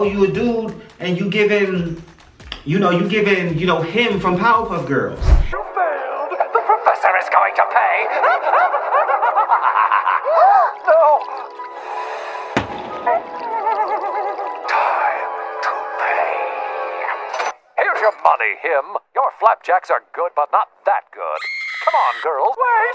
you a dude and you giving, him from Powerpuff Girls. You failed. The professor is going to pay. No. Time to pay. Here's your money, him. Your flapjacks are good, but not that good. Come on, girls. Wait,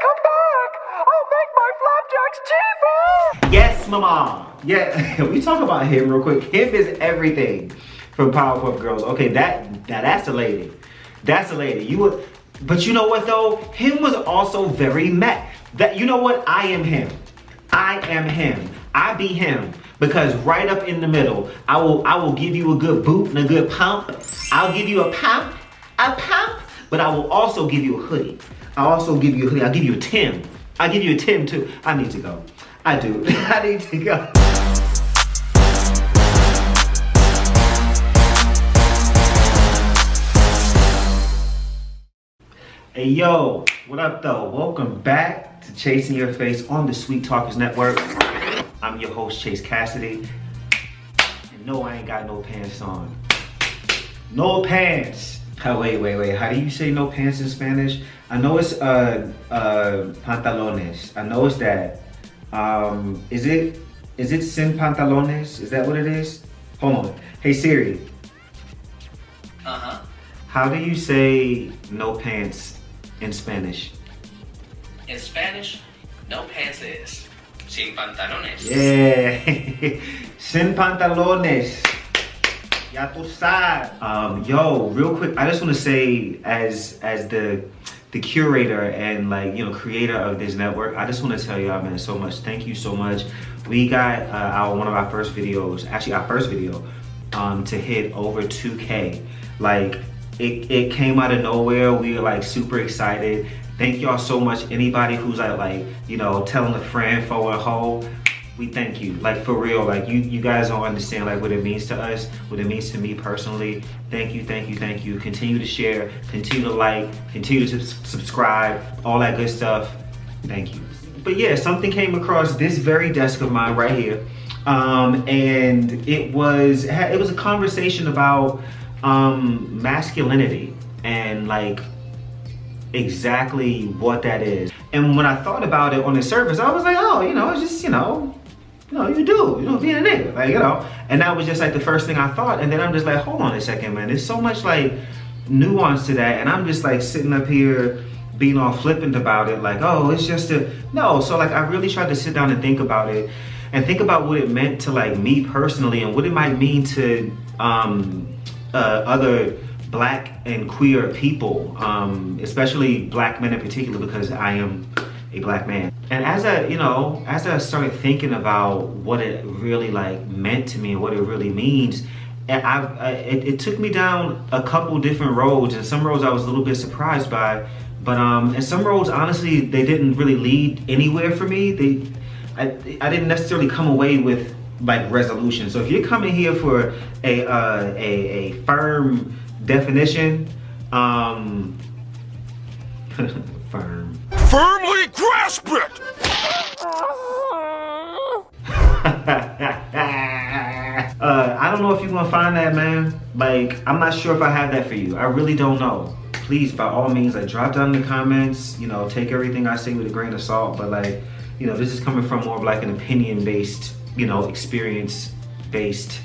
come back. I'll make my flapjacks cheaper. Yes, mama. Yeah, we talk about him real quick. Him is everything from Powerpuff Girls. Okay, that's the lady. That's the lady. But you know what though? Him was also very meh. You know what? I am him. I am him. I be him. Because right up in the middle, I will give you a good boot and a good pump. I'll give you a pump, but I will also give you a hoodie. I'll give you a Tim. I'll give you a Tim too. I need to go. I do. I need to go. Hey yo, what up though? Welcome back to Chasing Your Face on the Sweet Talkers Network. I'm your host, ChaseKassidy. And no, I ain't got no pants on. No pants. Oh, wait. How do you say no pants in Spanish? I know it's pantalones. I know it's that. Is it sin pantalones? Is that what it is? Hold on. Hey Siri. Uh-huh. How do you say no pants in Spanish? In Spanish, no pants is sin pantalones. Yeah. Sin pantalones. Ya tú sabes. Yo, real quick, I just want to say as the curator and creator of this network, I just want to tell y'all, man, so much. Thank you so much. We got one of our first videos, actually our first video, to hit over 2K. Like it came out of nowhere. We were super excited. Thank y'all so much. Anybody who's telling a friend, for a hoe, we thank you. For real, you guys don't understand what it means to us, what it means to me personally. Thank you. Continue to share, continue to like, continue to subscribe, all that good stuff. Thank you. But yeah, something came across this very desk of mine right here. And it was a conversation about masculinity and exactly what that is. And when I thought about it on the surface, I was like, oh, it's just, you do, being a nigga, And that was just the first thing I thought. And then I'm just hold on a second, man. There's so much nuance to that. And I'm just sitting up here being all flippant about it. Oh, it's just no. So I really tried to sit down and think about it and think about what it meant to me personally and what it might mean to other black and queer people, especially black men in particular, because I am a black man. And as I started thinking about what it really meant to me and what it really means, and it took me down a couple different roads, and some roads I was a little bit surprised by, but and some roads honestly they didn't really lead anywhere for me. I didn't necessarily come away with resolution. So if you're coming here for a firm definition, firm. Firmly grasp it! I don't know if you're gonna find that, man. I'm not sure if I have that for you. I really don't know. Please, by all means, drop down in the comments. Take everything I say with a grain of salt. But this is coming from more of an opinion-based, experience-based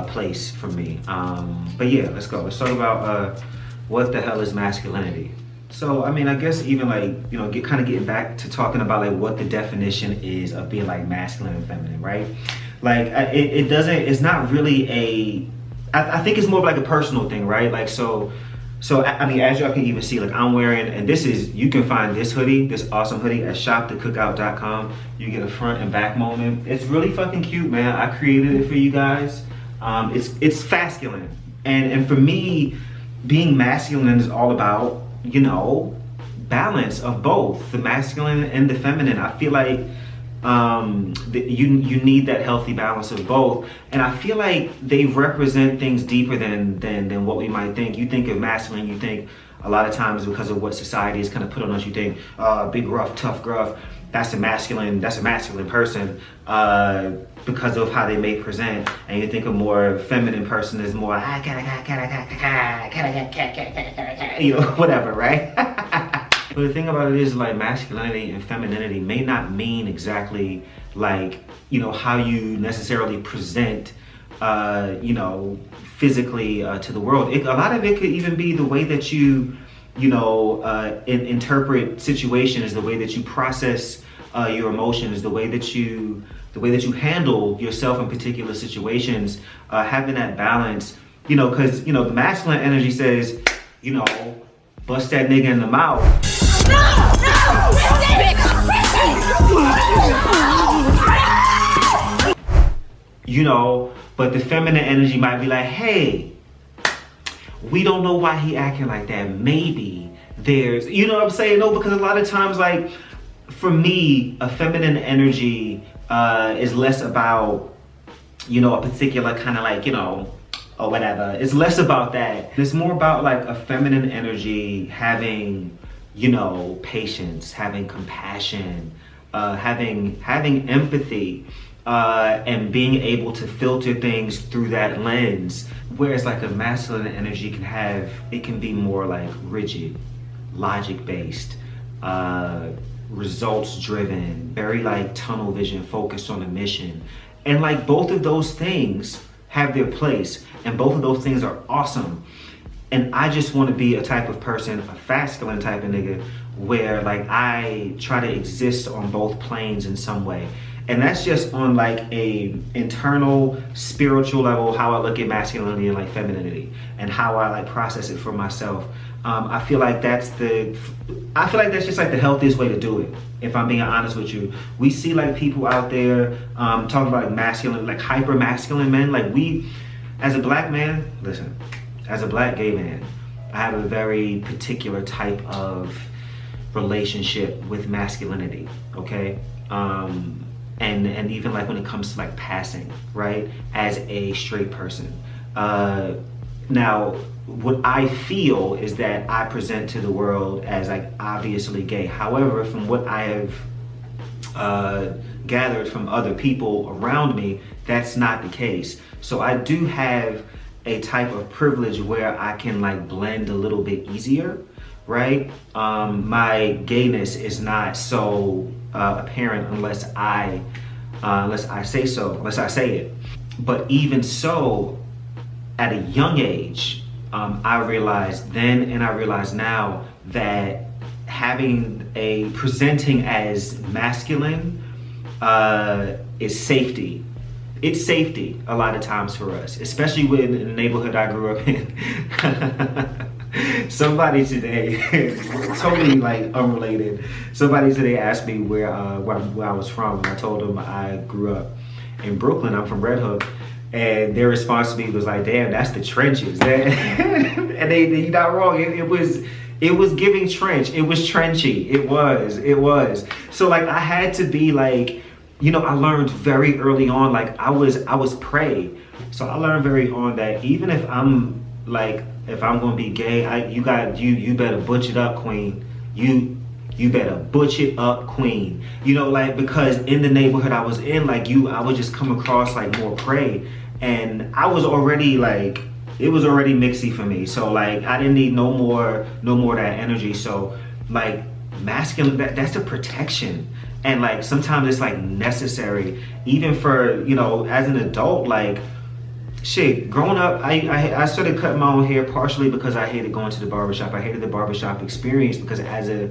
place for me. But yeah, let's go. Let's talk about what the hell is masculinity. So, I guess even getting back to talking about what the definition is of being masculine and feminine, right? It's not really I think it's more of a personal thing, right? So as y'all can even see, I'm wearing, and you can find this hoodie, this awesome hoodie at shopthecookout.com. You get a front and back moment. It's really fucking cute, man. I created it for you guys. It's fasculin. And for me, being masculine is all about, balance of both the masculine and the feminine. I feel you need that healthy balance of both, and I feel they represent things deeper than what we might think. You think of masculine, you think a lot of times because of what society has kind of put on us, you think big rough, tough gruff. that's a masculine person because of how they may present, and you think a more feminine person is more you know, whatever, right? But the thing about it is, like, masculinity and femininity may not mean exactly like, you know, how you necessarily present you know, physically to the world. A lot of it could even be the way that you know, interpret situations, the way that you process your emotions, the way that you handle yourself in particular situations, having that balance, you know, because, you know, the masculine energy says, you know, bust that nigga in the mouth. You know, but the feminine energy might be like, hey, we don't know why he acting like that. Maybe there's, you know what I'm saying? No, because a lot of times, like, for me, a feminine energy is less about, you know, a particular kind of like, you know, or whatever. It's less about that. It's more about like a feminine energy having, you know, patience, having compassion, having empathy, and being able to filter things through that lens. Whereas like a masculine energy can be more like rigid, logic based, results driven, very like tunnel vision, focused on a mission. And like both of those things have their place, and both of those things are awesome. And I just want to be a type of person, a masculine type of nigga, where like I try to exist on both planes in some way. And that's just on like a internal spiritual level, how I look at masculinity and like femininity, and how I like process it for myself. I feel like that's just like the healthiest way to do it, if I'm being honest with you. We see like people out there talking about like masculine, like hyper masculine men. Like we, as a black man, listen, as a black gay man, I have a very particular type of relationship with masculinity, okay? And even like when it comes to like passing, right? As a straight person. Now, what I feel is that I present to the world as like obviously gay. However, from what I have gathered from other people around me, that's not the case. So I do have a type of privilege where I can like blend a little bit easier, right? My gayness is not so apparent unless I say so, unless I say it. But even so, at a young age, I realized then and I realize now that presenting as masculine is safety. It's safety a lot of times for us, especially in the neighborhood I grew up in. Somebody today, totally like unrelated, somebody today asked me where I was from, and I told them I grew up in Brooklyn. I'm from Red Hook. And their response to me was like, damn, that's the trenches. And you're not wrong. It was giving trench. It was trenchy. It was. So like I had to be like, you know, I learned very early on, like I was prey. So I learned very on that even if I'm gonna be gay, you better butch it up, queen. You better butch it up, queen. You know, like, because in the neighborhood I was in, like I would just come across like more prey. And I was already like, it was already mixy for me. So like, I didn't need no more of that energy. So like masculine, that's a protection. And like, sometimes it's like necessary, even for, you know, as an adult, like shit, growing up, I started cutting my own hair partially because I hated going to the barbershop. I hated the barbershop experience because as a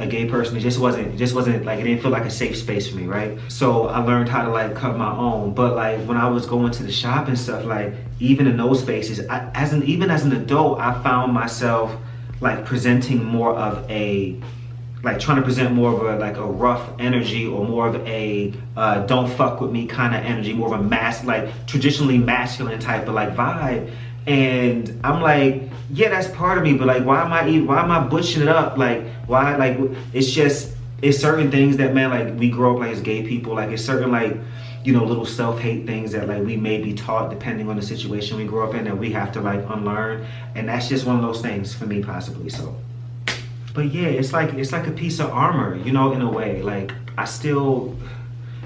gay person, it just wasn't like, it didn't feel like a safe space for me, right? So I learned how to like cut my own. But like when I was going to the shop and stuff, like even in those spaces, even as an adult, I found myself like presenting more of a, like trying to present more of a like a rough energy, or more of a don't fuck with me kind of energy, more of a like traditionally masculine type of like vibe. And I'm like, yeah, that's part of me, but like, why am I butching it up? Like, why? Like, it's certain things that, man, like we grow up like as gay people, like it's certain like, you know, little self-hate things that like we may be taught depending on the situation we grew up in that we have to like unlearn. And that's just one of those things for me possibly, so. But yeah, it's like a piece of armor, you know, in a way. Like I still,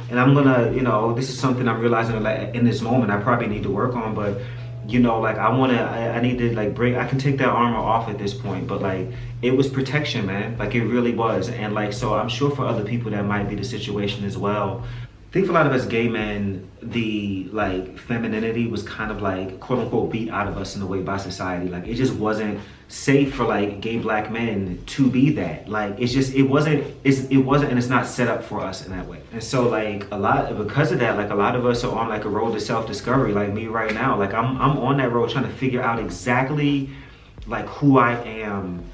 and I'm gonna, you know, this is something I'm realizing like in this moment I probably need to work on, but you know, like I need to like I can take that armor off at this point, but like it was protection, man. Like it really was. And like, so I'm sure for other people that might be the situation as well. I think for a lot of us gay men, the like femininity was kind of like quote unquote beat out of us in a way by society. Like it just wasn't safe for like gay black men to be that. Like it wasn't and it's not set up for us in that way. And so like because of that, like a lot of us are on like a road to self-discovery, like me right now. Like I'm on that road trying to figure out exactly like who I am,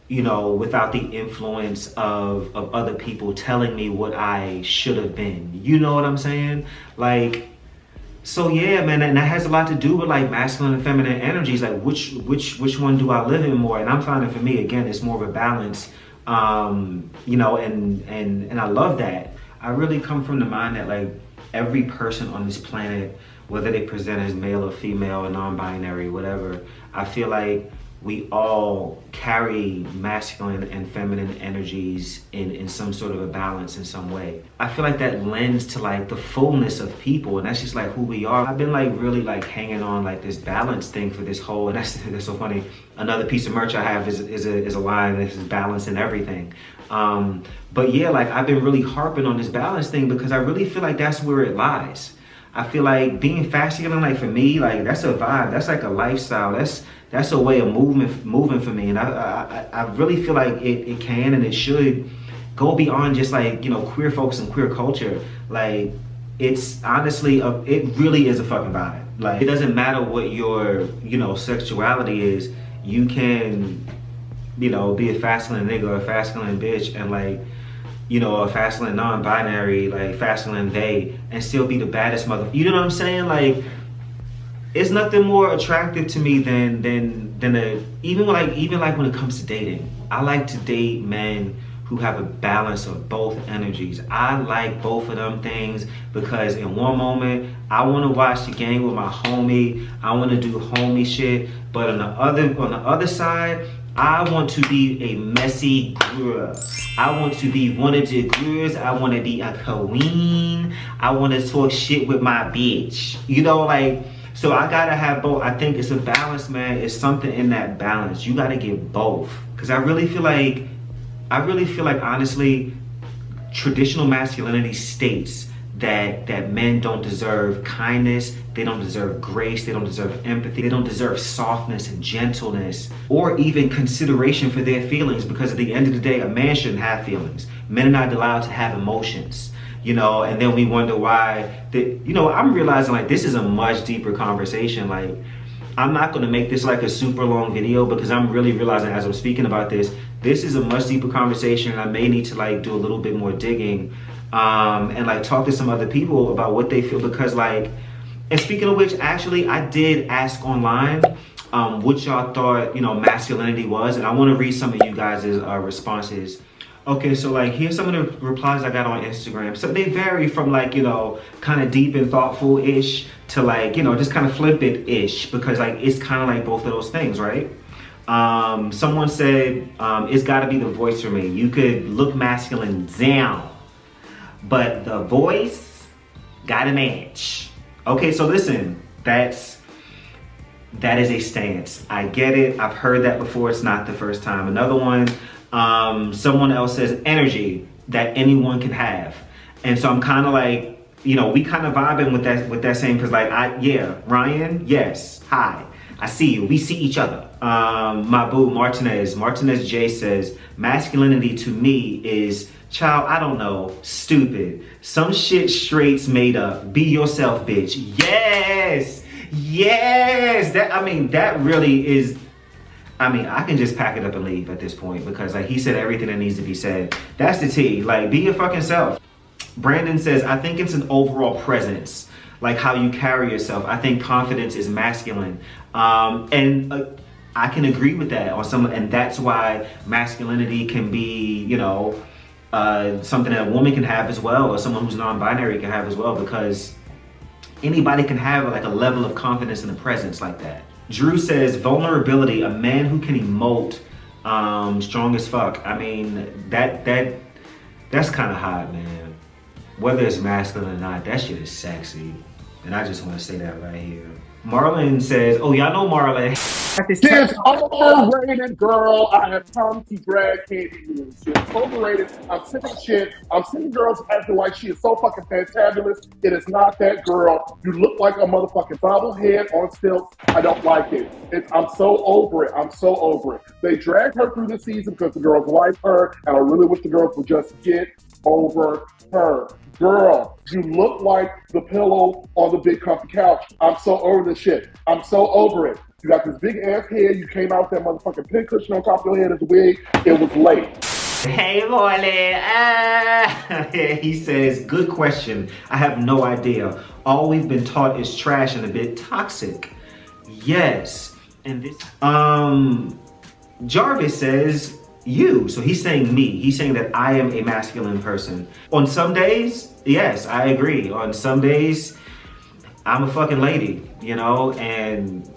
you know, without the influence of other people telling me what I should have been. You know what I'm saying? Like, so yeah, man, and that has a lot to do with like masculine and feminine energies. Like which one do I live in more? And I'm finding for me, again, it's more of a balance. You know, and I love that. I really come from the mind that like every person on this planet, whether they present as male or female or non-binary, whatever, I feel like we all carry masculine and feminine energies in some sort of a balance in some way. I feel like that lends to like the fullness of people, and that's just like who we are. I've been like really like hanging on like this balance thing for this whole, and that's so funny. Another piece of merch I have is a line that says balance in everything. But yeah, like I've been really harping on this balance thing because I really feel like that's where it lies. I feel like being masculine, like for me, like that's a vibe. That's like a lifestyle. That's a way of moving for me. And I really feel like it can and it should go beyond just like, you know, queer folks and queer culture. Like it's honestly, it really is a fucking vibe. Like it doesn't matter what your, you know, sexuality is. You can, you know, be a masculine nigga or a masculine bitch and like, you know, a masculine non-binary, like masculine they, and still be the baddest mother. You know what I'm saying? Like, it's nothing more attractive to me than even like when it comes to dating. I like to date men who have a balance of both energies. I like both of them things because in one moment I want to watch the game with my homie. I want to do homie shit, but on the other side, I want to be a messy girl. I want to be one of the girls. I want to be a queen. I want to talk shit with my bitch. You know, like, so I gotta have both. I think it's a balance, man. It's something in that balance. You gotta get both. Cause I really feel like honestly, traditional masculinity states that men don't deserve kindness, they don't deserve grace, they don't deserve empathy, they don't deserve softness and gentleness, or even consideration for their feelings, because at the end of the day, a man shouldn't have feelings. Men are not allowed to have emotions, you know, and then we wonder why, you know, I'm realizing like this is a much deeper conversation. Like, I'm not gonna make this like a super long video because I'm really realizing as I'm speaking about this is a much deeper conversation and I may need to like do a little bit more digging and like talk to some other people about what they feel, because like, and speaking of which, actually I did ask online what y'all thought, you know, masculinity was, and I want to read some of you guys' responses. Okay, so like here's some of the replies I got on Instagram. So they vary from like, you know, kind of deep and thoughtful-ish to like, you know, just kind of flippant-ish, because like it's kind of like both of those things, right? Someone said, it's gotta be the voice for me. You could look masculine down, but the voice gotta match. Okay, so listen, that is a stance. I get it, I've heard that before, it's not the first time. Another one, someone else says energy that anyone can have. And so I'm kind of like, you know, we kind of vibing with that same, because like, yeah, Ryan, yes, hi, I see you, we see each other. My boo, Martinez J says, masculinity to me is, child, I don't know, stupid. Some shit straight's made up. Be yourself, bitch. Yes, yes, that really is, I can just pack it up and leave at this point, because like he said everything that needs to be said. That's the tea, like be your fucking self. Brandon says, I think it's an overall presence, like how you carry yourself. I think confidence is masculine. I can agree with that on some, and that's why masculinity can be, you know, something that a woman can have as well, or someone who's non-binary can have as well, because anybody can have like a level of confidence and a presence like that. Drew says, vulnerability, a man who can emote Strong as fuck. I mean, that's kind of hot, man. Whether it's masculine or not, that shit is sexy. And I just want to say that right here. Marlon says, oh, y'all know Marlon. This overrated girl I have come to drag Katie news. She is overrated. I'm sick of shit. I'm sick of girls acting like she is so fucking fantabulous. It is not that girl. You look like a motherfucking bobblehead on stilts. I don't like it. I'm so over it. I'm so over it. They dragged her through the season because the girls like her, and I really wish the girls would just get over her. Girl, you look like the pillow on the big comfy couch. I'm so over this shit. I'm so over it. You got this big ass head. You came out with that motherfucking pincushion on top of your head as a wig. It was late. Hey, Marlon. He says, good question. I have no idea. All we've been taught is trash and a bit toxic. Yes. And this, Jarvis says, you. So he's saying me. He's saying that I am a masculine person. On some days, yes, I agree. On some days, I'm a fucking lady, you know, and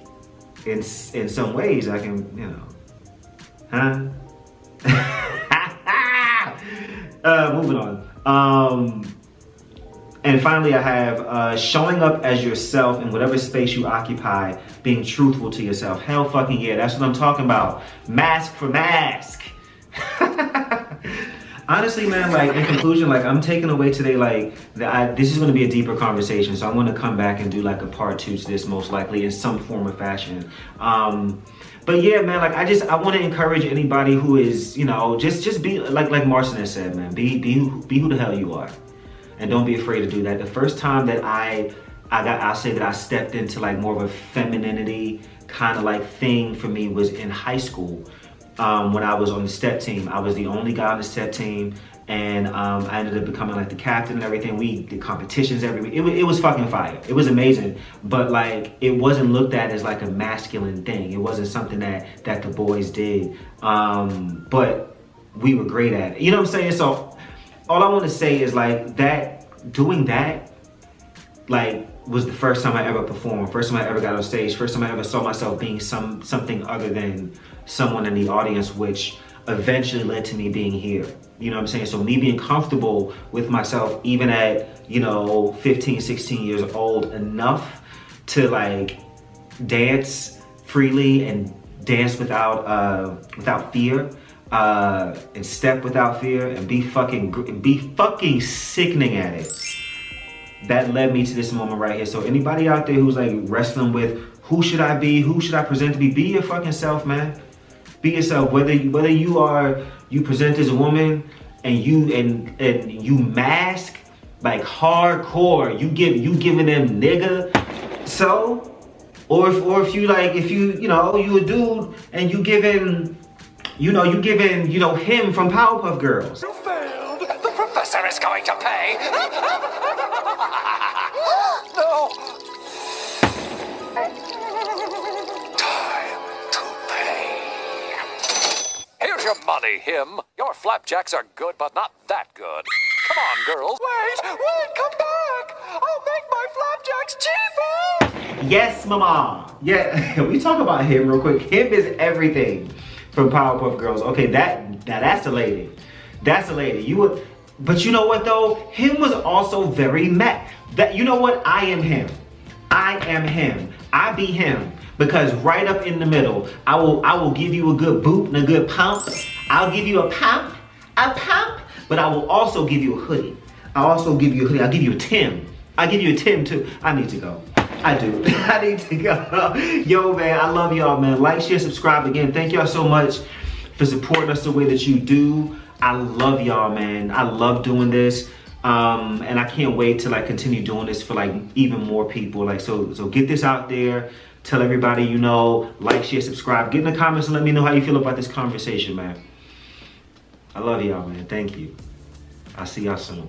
in some ways I can, you know, moving on. And finally, I have showing up as yourself in whatever space you occupy, being truthful to yourself. Hell fucking yeah, that's what I'm talking about. Mask for mask. Honestly, man, like in conclusion, like I'm taking away today, like this is going to be a deeper conversation. So I'm going to come back and do like a part 2 to this, most likely in some form or fashion. But yeah, man, like I want to encourage anybody who is, you know, just be like Marcin has said, man, be who the hell you are, and don't be afraid to do that. The first time that I'll say that I stepped into like more of a femininity kind of like thing for me was in high school. When I was on the step team. I was the only guy on the step team, and I ended up becoming like the captain and everything. We did competitions every week. It was fucking fire. It was amazing, but like it wasn't looked at as like a masculine thing. It wasn't something that the boys did, but we were great at it. You know what I'm saying? So all I want to say is like doing that, like, was the first time I ever performed, first time I ever got on stage, first time I ever saw myself being something other than someone in the audience, which eventually led to me being here. You know what I'm saying? So me being comfortable with myself, even at, you know, 15, 16 years old, enough to like dance freely and dance without fear, and step without fear, and be fucking sickening at it. That led me to this moment right here. So anybody out there who's like wrestling with who should I be, who should I present to be your fucking self, man. Be yourself. Whether you present as a woman and you mask like hardcore, you giving them nigga, so, or if you a dude and you giving him from Powerpuff Girls. You failed. The professor is going to pay. No. Time to pay. Here's your money, him. Your flapjacks are good, but not that good. Come on, girls. Wait, come back. I'll make my flapjacks cheaper. Yes, mama. Yeah, we talk about him real quick. Him is everything from Powerpuff Girls. Okay, that's the lady. That's the lady. But you know what though? Him was also very you know what? I am him. I am him. I be him. Because right up in the middle, I will give you a good boot and a good pump. I'll give you a pump, but I will also give you a hoodie. I'll give you a Tim. I'll give you a Tim too. I need to go. I do. I need to go. Yo, man, I love y'all, man. Like, share, subscribe. Again, thank y'all so much for supporting us the way that you do. I love y'all, man. I love doing this. And I can't wait to like continue doing this for like even more people. Like, so get this out there. Tell everybody you know. Like, share, subscribe. Get in the comments and let me know how you feel about this conversation, man. I love y'all, man. Thank you. I'll see y'all soon.